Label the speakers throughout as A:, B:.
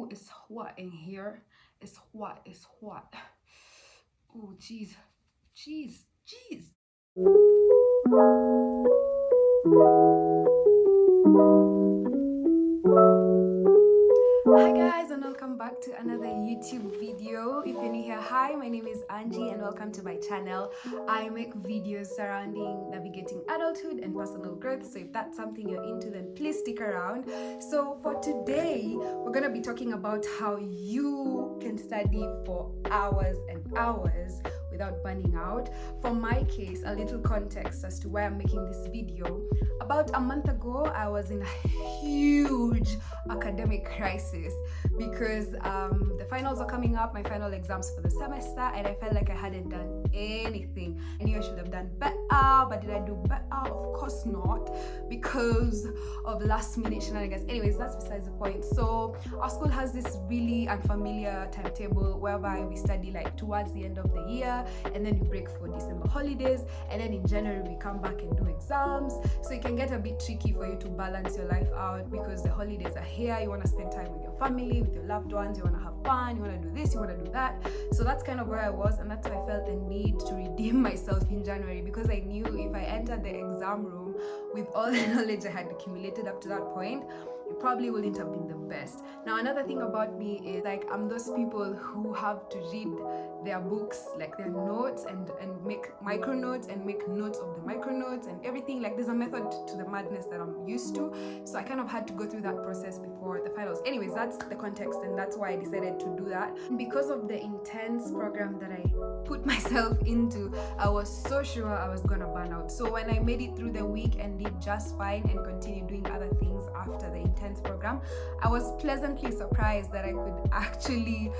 A: Oh, it's hot in here. It's hot. It's hot. Oh, jeez. Jeez. Jeez. Hi guys, and welcome back to another YouTube video. If you're new here, hi, my name is Angie and welcome to my channel. I make videos surrounding navigating adulthood and personal growth, so if that's something you're into, then please stick around. So for today, we're gonna be talking about how you can study for hours and hours without burning out. For my case, a little context as to why I'm making this video. About a month ago, I was in a huge academic crisis because the finals are coming up, my final exams for the semester, and I felt like I hadn't done anything. I knew I should have done better, but did I do better? Of course not, because of last minute shenanigans. Anyways, that's besides the point. So our school has this really unfamiliar timetable whereby we study like towards the end of the year, and then we break for December holidays, and then in January we come back and do exams. So it can get a bit tricky for you to balance your life out because the holidays are here. You want to spend time with your family, with your loved ones, you want to have fun, you want to do this, you want to do that. So that's kind of where I was, and that's why I felt the need to redeem myself in January, because I knew if I entered the exam room with all the knowledge I had accumulated up to that point, it probably wouldn't have been the best. Now, another thing about me is like I'm those people who have to read their books, like their notes, and make micro notes and make notes of the micro notes and everything. Like there's a method to the madness that I'm used to. So I kind of had to go through that process before the finals. Anyways, that's the context, and that's why I decided to do that. And because of the intense program that I put myself into, I was so sure I was gonna burn out. So when I made it through the week and did just fine and continued doing other things after the intense program, I was pleasantly surprised that I could actually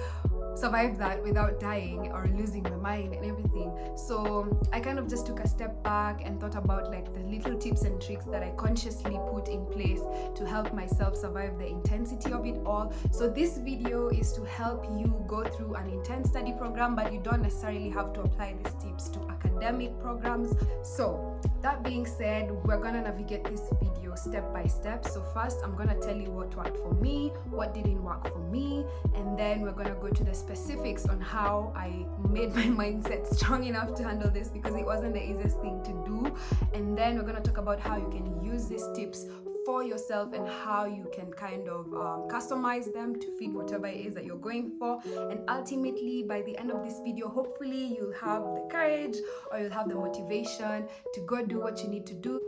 A: survive that without dying or losing my mind and everything. So I kind of just took a step back and thought about like the little tips and tricks that I consciously put in place to help myself survive the intensity of it all. So this video is to help you go through an intense study program, but you don't necessarily have to apply these tips to academic programs. So that being said, we're gonna navigate this video step by step. So first, I'm gonna tell you what worked for me, what didn't work for me, and then we're gonna go to the specifics on how I made my mindset strong enough to handle this, because it wasn't the easiest thing to do. And then we're gonna talk about how you can use these tips for yourself and how you can kind of customize them to fit whatever it is that you're going for. And ultimately, by the end of this video, hopefully you'll have the courage or you'll have the motivation to go do what you need to do.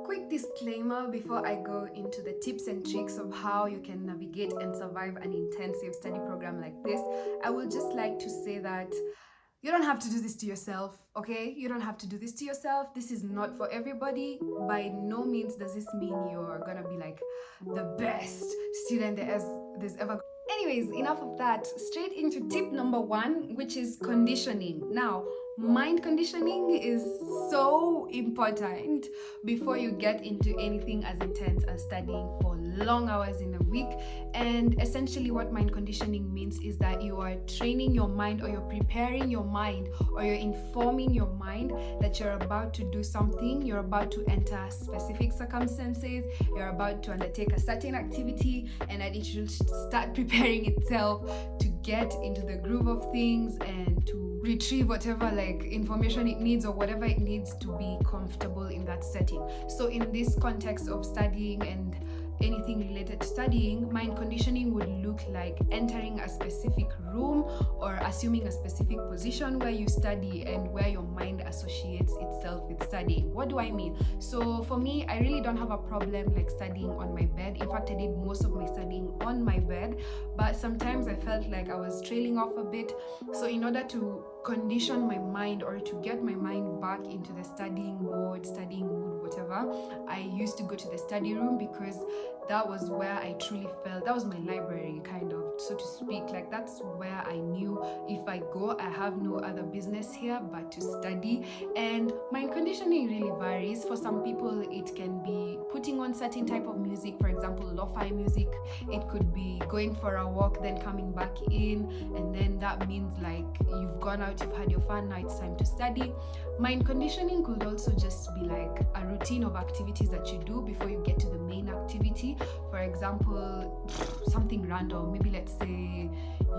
A: Quick disclaimer before I go into the tips and tricks of how you can navigate and survive an intensive study program like this. I would just like to say that you don't have to do this to yourself, okay? You don't have to do this to yourself. This is not for everybody. By no means does this mean you're gonna be like the best student there's ever. Anyways, enough of that. Straight into tip number one, which is conditioning. Now, mind conditioning is so important before you get into anything as intense as studying for long hours in a week. And essentially what mind conditioning means is that you are training your mind, or you're preparing your mind, or you're informing your mind that you're about to do something, you're about to enter specific circumstances, you're about to undertake a certain activity, and that it should start preparing itself to get into the groove of things and to retrieve whatever like information it needs or whatever it needs to be comfortable in that setting. So in this context of studying and anything related to studying, mind conditioning would look like entering a specific room or assuming a specific position where you study and where your mind associates itself with studying. What do I mean? So for me, I really don't have a problem like studying on my bed. In fact, I did most of my studying on my bed, but sometimes I felt like I was trailing off a bit. So in order to condition my mind or to get my mind back into the studying mode, studying mood, whatever, I used to go to the study room, because that was where I truly felt, that was my library kind of, so to speak. Like that's where I knew if I go, I have no other business here but to study. And mind conditioning really varies. For some people, it can be putting on certain type of music, for example, lo-fi music. It could be going for a walk, then coming back in, and then that means like you've gone out, you've had your fun, now it's time to study. Mind conditioning could also just be like a routine of activities that you do before you get to the main activity. For example, something random, maybe let's say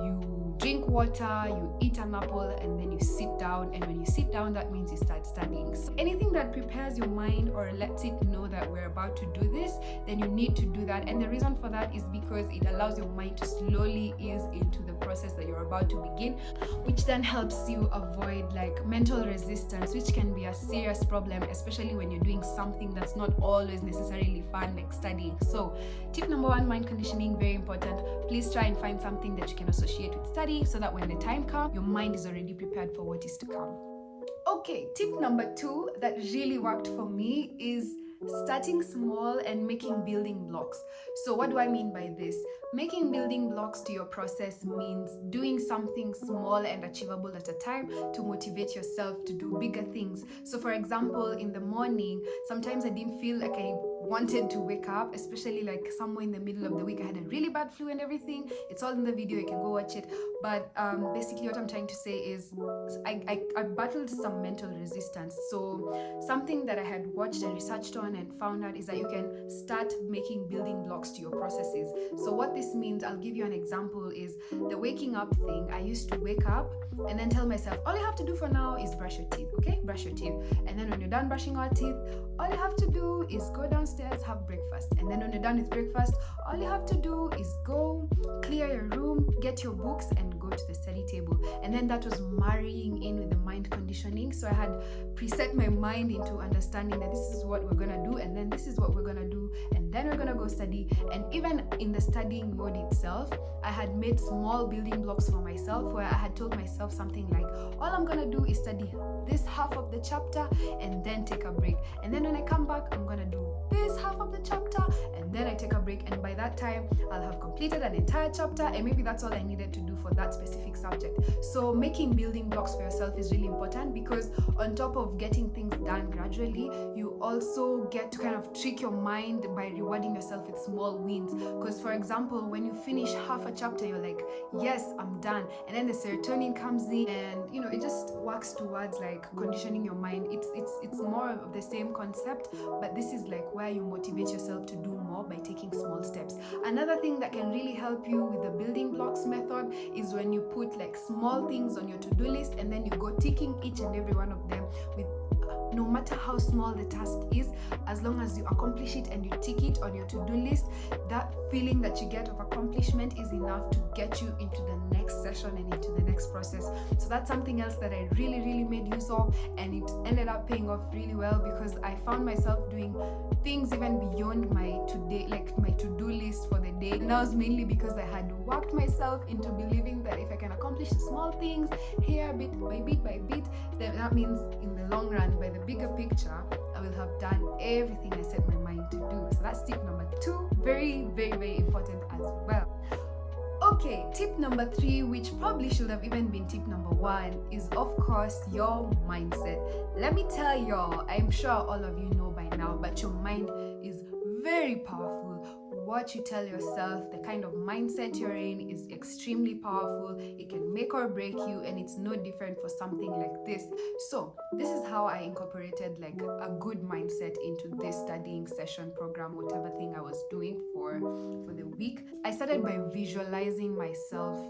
A: you drink water, you eat an apple, and then you sit down, and when you sit down, that means you start studying. So anything that prepares your mind or lets it know that we're about to do this, then you need to do that. And the reason for that is because it allows your mind to slowly ease into the process that you're about to begin, which then helps you avoid like mental resistance, which can be a serious problem, especially when you're doing something that's not always necessarily fun, like studying. So tip number 1, mind conditioning, very important. Please try and find something that you can associate with study so that when the time comes, your mind is already prepared for what is to come. Okay, tip number 2 that really worked for me is starting small and making building blocks. So what do I mean by this? Making building blocks to your process means doing something small and achievable at a time to motivate yourself to do bigger things. So for example, in the morning, sometimes I didn't feel like I wanted to wake up, especially like somewhere in the middle of the week. I had a really bad flu and everything. It's all in the video, you can go watch it. But basically what I'm trying to say is I battled some mental resistance. So something that I had watched and researched on and found out is that you can start making building blocks to your processes. So what this means, I'll give you an example, is the waking up thing. I used to wake up and then tell myself, all you have to do for now is brush your teeth, okay? Brush your teeth. And then when you're done brushing our teeth, all you have to do is go downstairs, have breakfast. And then when you're done with breakfast, all you have to do is go clear your room, get your books, and go to the study table. And then that was marrying in with the mind conditioning. So I had preset my mind into understanding that this is what we're gonna do, and then this is what we're gonna do, and then we're gonna go study. And even in the studying mode itself, I had made small building blocks for myself where I had told myself something like, all I'm gonna do is study this half of the chapter and then take a break. And then when I come back, I'm gonna do this half of the chapter and then I take a break. And by that time, I'll have completed an entire chapter, and maybe that's all I needed to do for that specific subject. So making building blocks for yourself is really important, because on top of getting things done gradually, you also get to kind of trick your mind by rewarding yourself with small wins. Because for example, when you finish half a chapter, you're like, yes, I'm done. And then the serotonin comes in, and you know, it just works towards like conditioning your mind. It's more of the same concept, but this is like where you motivate yourself to do more by taking small steps. Another thing that can really help you with the building blocks method is when you put like small things on your to-do list, and then you go ticking each and every one of them with no matter how small the task is, as long as you accomplish it and you tick it on your to-do list, that feeling that you get of accomplishment is enough to get you into the next session and into the next process. So that's something else that I really made use of, and it ended up paying off really well, because I found myself doing things even beyond my today, like my to-do list for the day. And that was mainly because I had worked myself into believing that if I can accomplish the small things here bit by bit, then that means in the long run, by the bigger picture, I will have done everything I set my mind to do. So that's tip number 2, very important as well. Okay, tip number 3, which probably should have even been tip number 1, is of course your mindset. Let me tell y'all, I'm sure all of you know by now, but your mind is very powerful. What you tell yourself, the kind of mindset you're in, is extremely powerful. It can make or break you, and it's no different for something like this. So this is how I incorporated like a good mindset into this studying session program, whatever thing I was doing for the week. I started by visualizing myself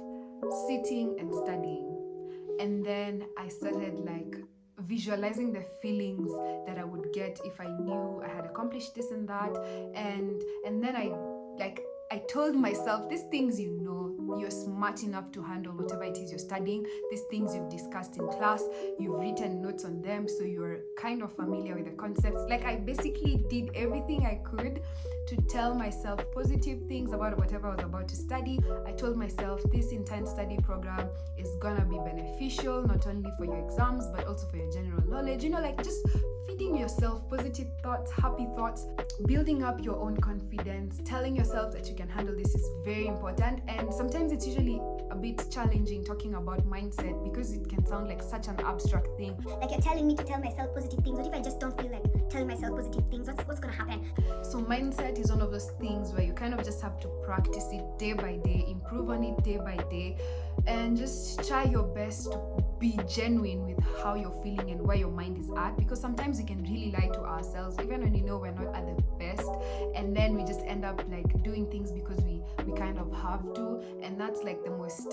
A: sitting and studying, and then I started like visualizing the feelings that I would get if I knew I had accomplished this and that, and then I told myself, these things, you know, you're smart enough to handle whatever it is you're studying. These things you've discussed in class, you've written notes on them, so you're kind of familiar with the concepts. Like I basically did everything I could to tell myself positive things about whatever I was about to study. I told myself this intense study program is gonna be beneficial, not only for your exams, but also for your general knowledge. You know, like just feeding yourself positive thoughts, happy thoughts, building up your own confidence, telling yourself that you can handle this is very important. And sometimes sometimes it's usually a bit challenging talking about mindset because it can sound like such an abstract thing.
B: Like you're telling me to tell myself positive things. What if I just don't feel like telling myself positive things? What's gonna happen?
A: So mindset is one of those things where you kind of just have to practice it day by day, improve on it day by day, and just try your best to be genuine with how you're feeling and where your mind is at, because sometimes we can really lie to ourselves even when we know we're not at the best, and then we just end up like doing things because we kind of have to, and that's like the most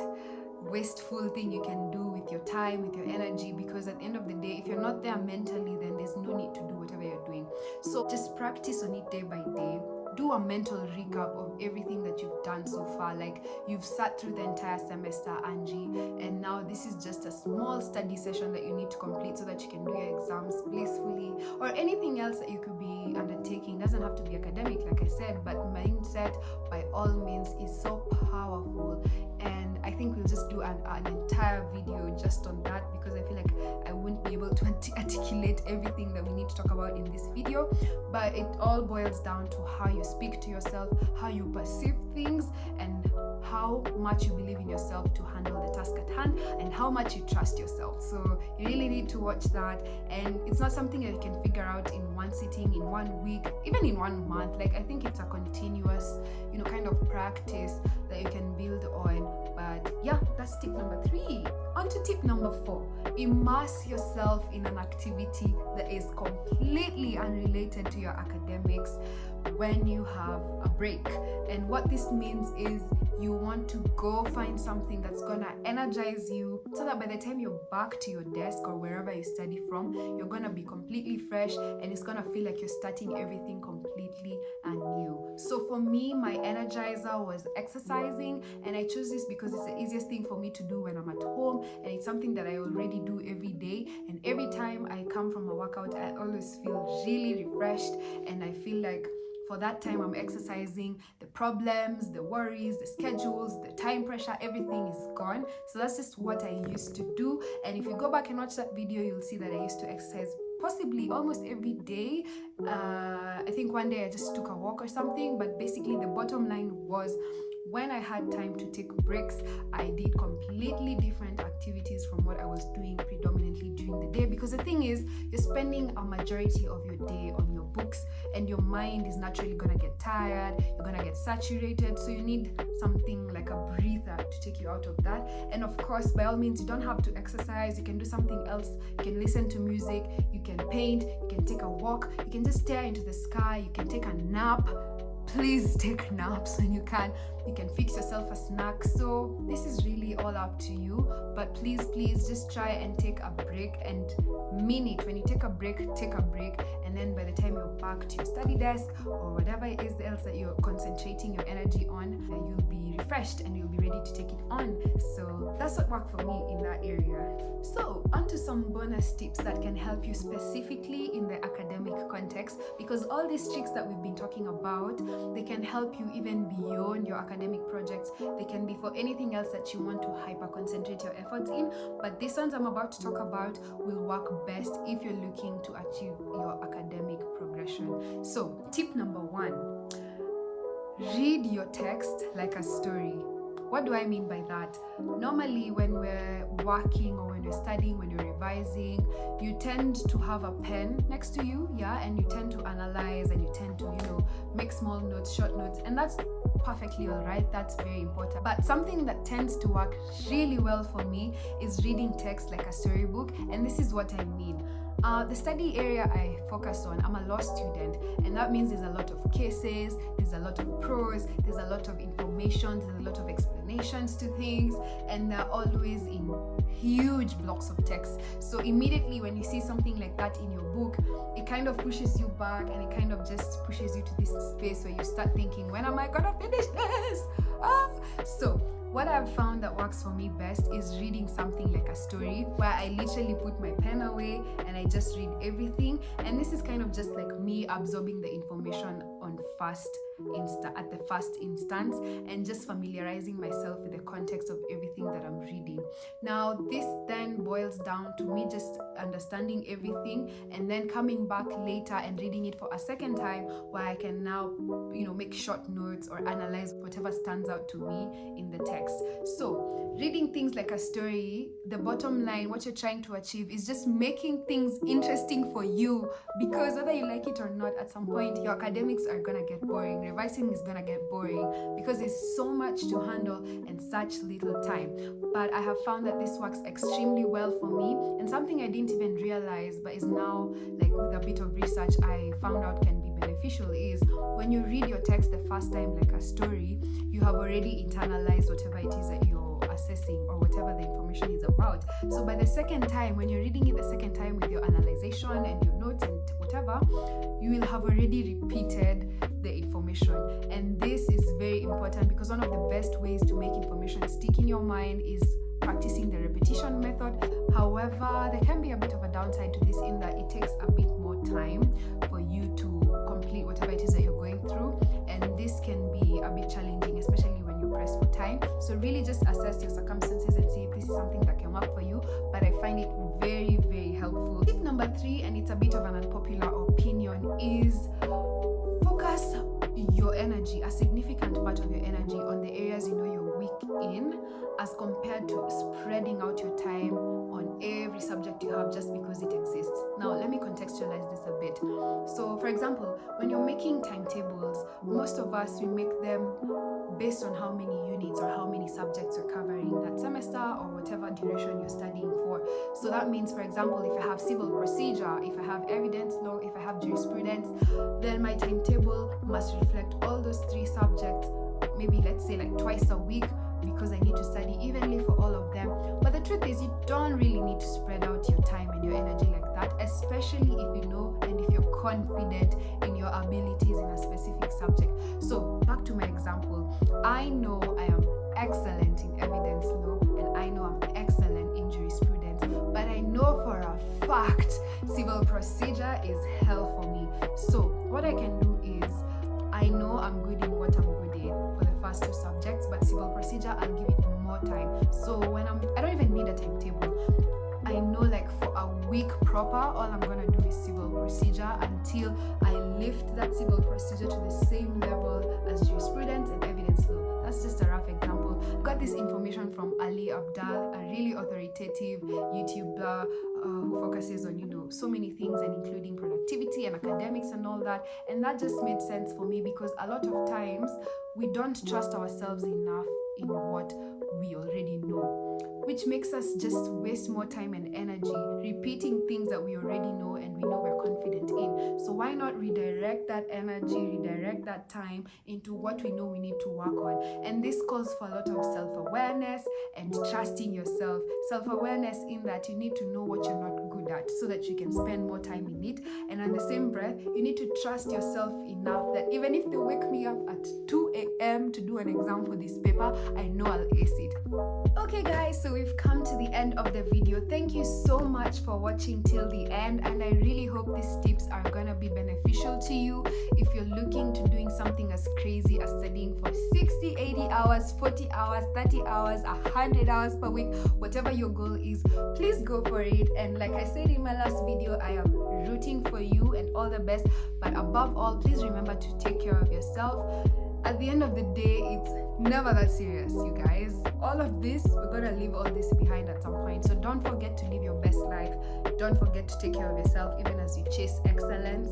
A: wasteful thing you can do with your time, with your energy, because at the end of the day, if you're not there mentally, then there's no need to do whatever you're doing. So just practice on it day by day. Do a mental recap of everything that you've done so far. Like, you've sat through the entire semester, Angie, and now this is just a small study session that you need to complete so that you can do your exams blissfully, or anything else that you could be undertaking. Doesn't have to be academic, like I said, but mindset by all means is so powerful, and I think we'll just do an entire video just on that, because I feel like I wouldn't be able to articulate everything that we need to talk about in this video. But it all boils down to how you speak to yourself, how you perceive things, and how much you believe in yourself to handle the task at hand, and how much you trust yourself. So you really need to watch that, and it's not something that you can figure out in one sitting, in 1 week, even in 1 month. Like, I think it's a continuous, kind of practice that you can build on. But yeah, that's tip number 3. On to tip number 4. Immerse yourself in an activity that is completely unrelated to your academics when you have a break. And what this means is you want to go find something that's gonna energize you, so that by the time you're back to your desk or wherever you study from, you're gonna be completely fresh, and it's gonna feel like you're starting everything completely anew. So for me, my energizer was exercising, and I chose this because it's the easiest thing for me to do when I'm at home, and it's something that I already do every day. And every time I come from a workout, I always feel really refreshed, and I feel like for that time I'm exercising, the problems, the worries, the schedules, the time pressure, everything is gone. So that's just what I used to do. And if you go back and watch that video, you'll see that I used to exercise possibly almost every day. I think one day I just took a walk or something, but basically the bottom line was, when I had time to take breaks, I did completely different activities from what I was doing predominantly during the day. Because the thing is, you're spending a majority of your day on your books, and your mind is naturally gonna get tired, you're gonna get saturated, so you need something like a breather to take you out of that. And of course, by all means, you don't have to exercise, you can do something else. You can listen to music, you can paint, you can take a walk, you can just stare into the sky, you can take a nap. Please take naps when you can. You can fix yourself a snack. So this is really all up to you, but please just try and take a break, and mean it. When you take a break, and then by the time you're back to your study desk or whatever it is else that you're concentrating your energy on, you'll be refreshed and you'll be ready to take it on. So that's what worked for me in that area. So onto some bonus tips that can help you specifically in the academic context, because all these tricks that we've been talking about, they can help you even beyond your academic projects. They can be for anything else that you want to hyper concentrate your efforts in, but these ones I'm about to talk about will work best if you're looking to achieve your academic progression. So tip number 1, read your text like a story. What do I mean by that? Normally when we're working or when you're studying, when you're revising, you tend to have a pen next to you, and you tend to analyze, and you tend to, make small notes, short notes, and that's perfectly all right. That's very important. But something that tends to work really well for me is reading text like a storybook, and this is what I mean. The study area I focus on, I'm a law student, and that means there's a lot of cases, there's a lot of prose, there's a lot of information, there's a lot of explanations to things, and they're always in huge blocks of text. So immediately when you see something like that in your book, it kind of pushes you back, and it kind of just pushes you to this space where you start thinking, when am I gonna finish this? So what I've found that works for me best is reading something like a story, where I literally put my pen away and I just read everything. And this is kind of just like me absorbing the information on at the first instance, and just familiarizing myself with the context of everything that I'm reading. Now this then boils down to me just understanding everything and then coming back later and reading it for a second time, where I can now make short notes or analyze whatever stands out to me in the text. So reading things like a story, the bottom line, what you're trying to achieve is just making things interesting for you, because whether you like it or not, at some point your academics are gonna get boring, revising is gonna get boring, because there's so much to handle and such little time. But I have found that this works extremely well for me, and something I didn't even realize but is now, like, with a bit of research I found out can be beneficial, is when you read your text the first time like a story, you have already internalized whatever it is that you're assessing or whatever the information is about. So by the second time, when you're reading it the second time with your analyzation and your notes and whatever, you will have already repeated the information. And this is very important, because one of the best ways to make information stick in your mind is practicing the repetition method. However, there can be a bit of a downside to this, in that it takes a bit more time for you to complete whatever it is that you're going through, and this can be a bit challenging, especially when you're pressed for time. So really just assess your circumstances and see if this is something that can work for you, but I find it very, very helpful. Tip number 3, and it's a bit of an unpopular opinion, is focus your energy, a significant part of your energy, on the areas you're weak in, as compared to spreading out your time on every subject you have just because it exists. Now let me contextualize this a bit. So for example, when you're making timetables, most of us, we make them based on how many units or how many subjects you're covering that semester, or whatever duration you're studying for. So that means, for example, if I have civil procedure, if I have evidence law, if I have jurisprudence, then my timetable must reflect all those 3 subjects, maybe let's say like twice a week, because I need to study evenly for all of them. But the truth is, you don't really need to spread out your time and your energy like that, especially if you know and if you're confident in your abilities in a specific subject. So back to my example, I know I am excellent in evidence law, and I know I'm excellent in jurisprudence, but I know for a fact civil procedure is hell for me. So what I can do is, I know I'm good in what I'm good in for the first 2 subjects, but civil procedure, I'll give it more time. So when I don't even need a timetable. I know, like, for a week proper, all I'm gonna do is civil procedure until I lift that civil procedure to the same level as jurisprudence and evidence law. That's just a rough example. I got this information from Ali Abdal, a really authoritative YouTuber who focuses on so many things, and including productivity and academics and all that. And that just made sense for me, because a lot of times we don't trust ourselves enough in what we already know, which makes us just waste more time and energy repeating things that we already know and we know we're confident in. So why not redirect that energy, redirect that time into what we know we need to work on? And this calls for a lot of self-awareness and trusting yourself. Self-awareness in that you need to know what you're not good at so that you can spend more time in it. And on the same breath, you need to trust yourself enough that even if they wake me up at 2 a.m. to do an exam for this paper, I know I'll ace it. Okay guys, so we've come to the end of the video. Thank you so much for watching till the end, and I really hope these tips are gonna be beneficial to you if you're looking to doing something as crazy as studying for 60, 80 hours, 40 hours, 30 hours, 100 hours per week. Whatever your goal is, please go for it. And like I said in my last video, I am rooting for you and all the best. But above all, please remember to take care of yourself. At the end of the day, it's never that serious, you guys. All of this, we're gonna leave all this behind at some point. So don't forget to live your best life. Don't forget to take care of yourself even as you chase excellence.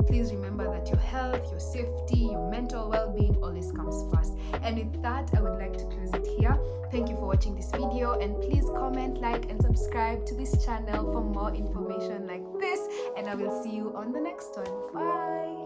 A: Please remember that your health, your safety, your mental well-being always comes first. And with that, I would like to close it here. Thank you for watching this video, and please comment, like, and subscribe to this channel for more information like this. And I will see you on the next one. Bye.